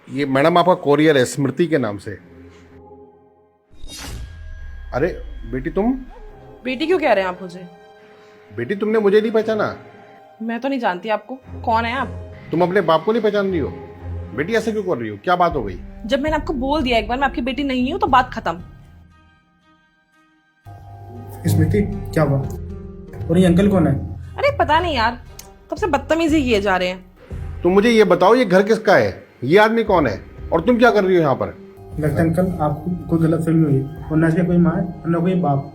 ये मैडम आपका कोरियर है स्मृति के नाम से। अरे बेटी तुम, बेटी क्यों कह रहे हैं आप मुझे? बेटी तुमने मुझे नहीं पहचाना? मैं तो नहीं जानती आपको, कौन है आप? तुम अपने बाप को नहीं पहचान रही हो? बेटी ऐसे क्यों कर रही हो, क्या बात हो गई? जब मैंने आपको बोल दिया एक बार मैं आपकी बेटी नहीं हूँ तो बात खत्म। स्मृति क्या हुआ? और ये अंकल कौन है? अरे पता नहीं यार, कब से बदतमीजी किए जा रहे हैं। तुम मुझे ये बताओ ये घर किसका है, ये आदमी कौन है और तुम क्या कर रही हो यहाँ पर? लगता है अंकल आपको कोई गलत फहमी हुई और ना इसके कोई माँ है और ना कोई बाप।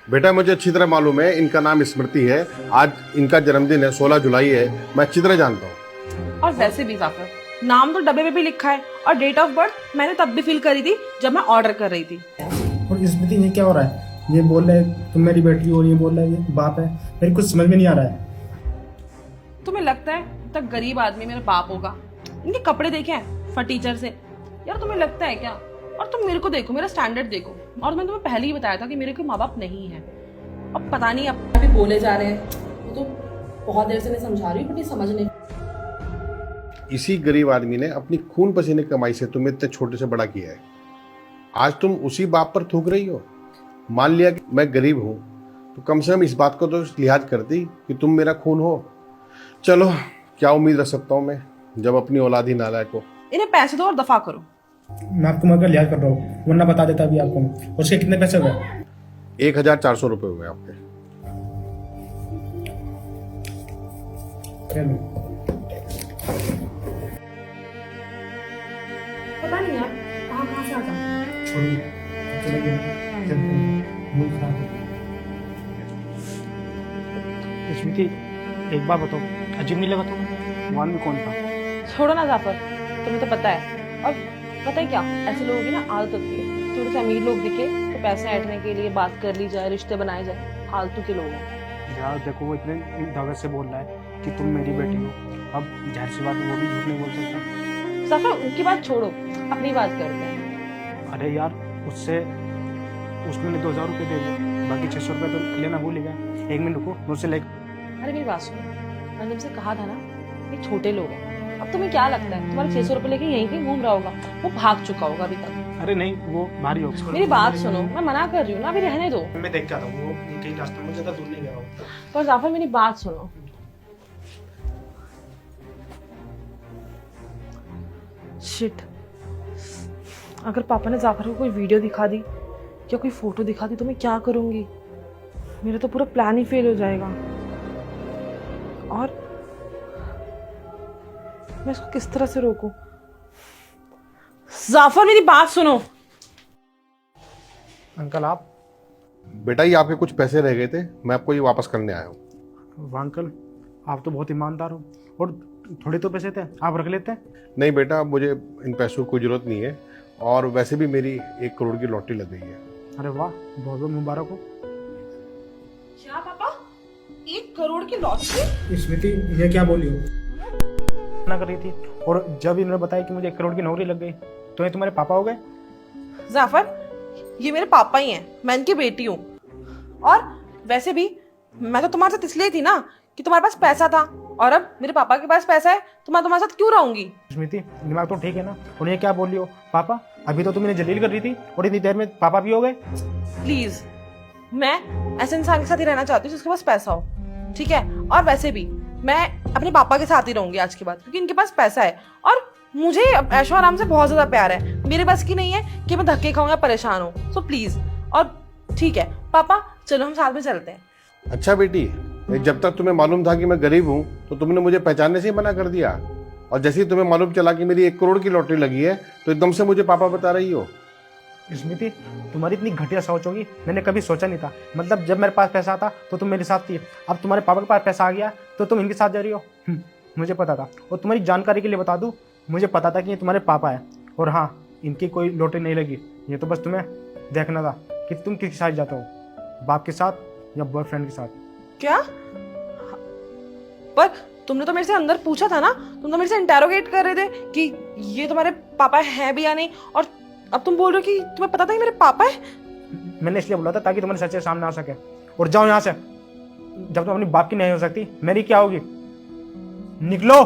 बेटा मुझे अच्छी तरह मालूम है, इनका नाम स्मृति है, आज इनका जन्मदिन है, 16 जुलाई है, मैं अच्छी तरह जानता हूँ। और वैसे भी जाफर, नाम तो डब्बे पे भी लिखा है और डेट ऑफ बर्थ मैंने तब भी फिल करी थी जब मैं ऑर्डर कर रही थी। और स्मृति ये क्या हो रहा है? ये बोल रहा है तुम मेरी बेटी हो और ये बोल रहा है ये बाप है। मेरे कुछ समझ में नहीं आ रहा है। तुम्हें लगता है तक गरीब आदमी मेरा बाप होगा? इनके कपड़े देखे हैं फटीचर से यार, तुम्हें लगता है क्या? और तुम मेरे को देखो, मेरा स्टैंडर्ड देखो। और मैंने तुम्हें पहले ही बताया था कि मेरे कोई माँ बाप नहीं है। अब पता नहीं अब भी बोले जा रहे हैं, वो तो बहुत देर से मैं समझा रही हूँ बट ये समझ नहीं। इसी गरीब आदमी ने अपनी खून पसीने की कमाई से तुम्हें इतने छोटे से बड़ा किया है, आज तुम उसी बाप पर थूक रही हो। मान लिया कि मैं गरीब हूं तो कम से कम इस बात को तो लिहाज करती कि तुम मेरा खून हो। चलो क्या उम्मीद रख सकता हूं मैं जब अपनी औलाद ही नालायक हो। इन्हें पैसे दो और दफा करो। मैं आपको मगर लिहाज कर रहा हूँ, वरना बता देता अभी आपको। और उसके कितने पैसे हुए? 1400 रुपये हुए आपके। पता नहीं यार कहाँ से आता स्मृति एक बात बताओ, अजीब नहीं लगा तुम्हें? वहां में कौन था? छोड़ो ना जाफर, तुम्हें तो पता है। और पता है क्या, ऐसे लोगों की ना आदत होती है, थोड़े से अमीर लोग दिखे तो पैसे ऐंठने के लिए बात कर ली जाए, रिश्ते बनाए जाए। फालतू के लोग हैं यार देखो, वो इतने धगत से बोल रहा है कि तुम मेरी बेटी हो। अब जाहिर सी बात है वो भी झूठ नहीं बोल सकता। जाफर उनकी बात छोड़ो, अपनी बात करते हैं। अरे यार उससे उसको मैंने 2000 रुपये दे दिए, बाकी 600 रुपये तो लेना भूल गया। 1 मिनट रुको, मुझसे ले। अरे मेरी बात सुनो, मैंने तुमसे कहा था ना ये छोटे लोग हैं। अब तुम्हें क्या लगता है तुम्हारे 600 रुपये लेके यहीं कहीं घूम रहा होगा? वो भाग चुका होगा अभी तक। अरे नहीं, वो भारी होगा। मेरी बात सुनो, मैं मना कर रही हूँ ना, अभी रहने दो। मैं देख के आता हूँ, वो कहीं रास्ते में ज्यादा दूर नहीं गया हूँ। पर जाफर मेरी बात सुनो, शिट, अगर पापा ने जाफर को कोई वीडियो दिखा दी या कोई फोटो दिखा दी तो मैं क्या करूंगी? मेरा तो पूरा प्लान ही फेल हो जाएगा। और मैं इसको किस तरह से रोकूं? जाफर मेरी बात सुनो। अंकल आप? बेटा ये आपके कुछ पैसे रह गए थे, मैं आपको ये वापस करने आया हूँ। वाह अंकल, आप तो बहुत ईमानदार हो। और थोड़े तो पैसे थे, आप रख लेते। नहीं बेटा, मुझे इन पैसों की कोई जरूरत नहीं है, और वैसे भी मेरी 1 करोड़ की लॉटरी लग गई है। अरे वाह, बहुत बहुत मुबारक हो। क्या पापा, 1 करोड़ की लॉटरी? स्मृति ये क्या बोली हो? ना कर रही थी, और जब इन्होंने बताया कि मुझे 1 करोड़ की नौकरी लग गई तो ये तुम्हारे पापा हो गए? जाफर ये मेरे पापा ही हैं, मैं इनकी बेटी हूँ। और वैसे भी मैं तो तुम्हारे साथ इसलिए थी ना कि तुम्हारे पास पैसा था, और अब मेरे पापा के पास पैसा है तो मैं तुम्हारे साथ क्यों रहूंगी? स्मृति दिमाग तो ठीक है ना? और ये क्या बोल रही हो? पापा अभी तो तुम इन्हें जलील कर रही थी और इतनी देर में पापा भी हो गए। प्लीज, मैं ऐसे इंसान के साथ ही रहना चाहती हूँ जिसके पास पैसा हो, ठीक है? और वैसे भी मैं अपने पापा के साथ ही रहूंगी आज के बाद, क्योंकि इनके पास पैसा है और मुझे ऐशो आराम से बहुत ज्यादा प्यार है। मेरे बस की नहीं है कि मैं धक्के खाऊं या परेशान हूँ। सो प्लीज, और ठीक है पापा, चलो हम साथ में चलते हैं। अच्छा बेटी, जब तक तुम्हें मालूम था कि मैं गरीब हूं तो तुमने मुझे पहचानने से ही मना कर दिया, और जैसे ही तुम्हें मालूम चला कि मेरी 1 करोड़ की लॉटरी लगी है तो एकदम से मुझे पापा बता रही हो। स्मृति तुम्हारी इतनी घटिया सोच होगी मैंने कभी सोचा नहीं था। मतलब जब मेरे पास पैसा था तो तुम मेरे साथ थी, अब तुम्हारे पापा के पास पैसा आ गया तो तुम इनके साथ जा रही हो। मुझे पता था। और तुम्हारी जानकारी के लिए बता दूं, मुझे पता था कि ये तुम्हारे पापा है। और हाँ, इनकी कोई लॉटरी नहीं लगी, ये तो बस तुम्हें देखना था कि तुम किसके साथ जाते हो, बाप के साथ या बॉयफ्रेंड के साथ। क्या? पर तुमने तो मेरे से अंदर पूछा था ना, तुम तो मेरे से इंटेरोगेट कर रहे थे कि ये तुम्हारे पापा हैं भी या नहीं, और अब तुम बोल रहे हो कि तुम्हें पता था कि मेरे पापा है? मैंने इसलिए बोला था ताकि तुम्हारे सच्चे सामने आ सके। और जाओ यहाँ से, जब तुम अपनी बाप की नहीं हो सकती मेरी क्या होगी? निकलो।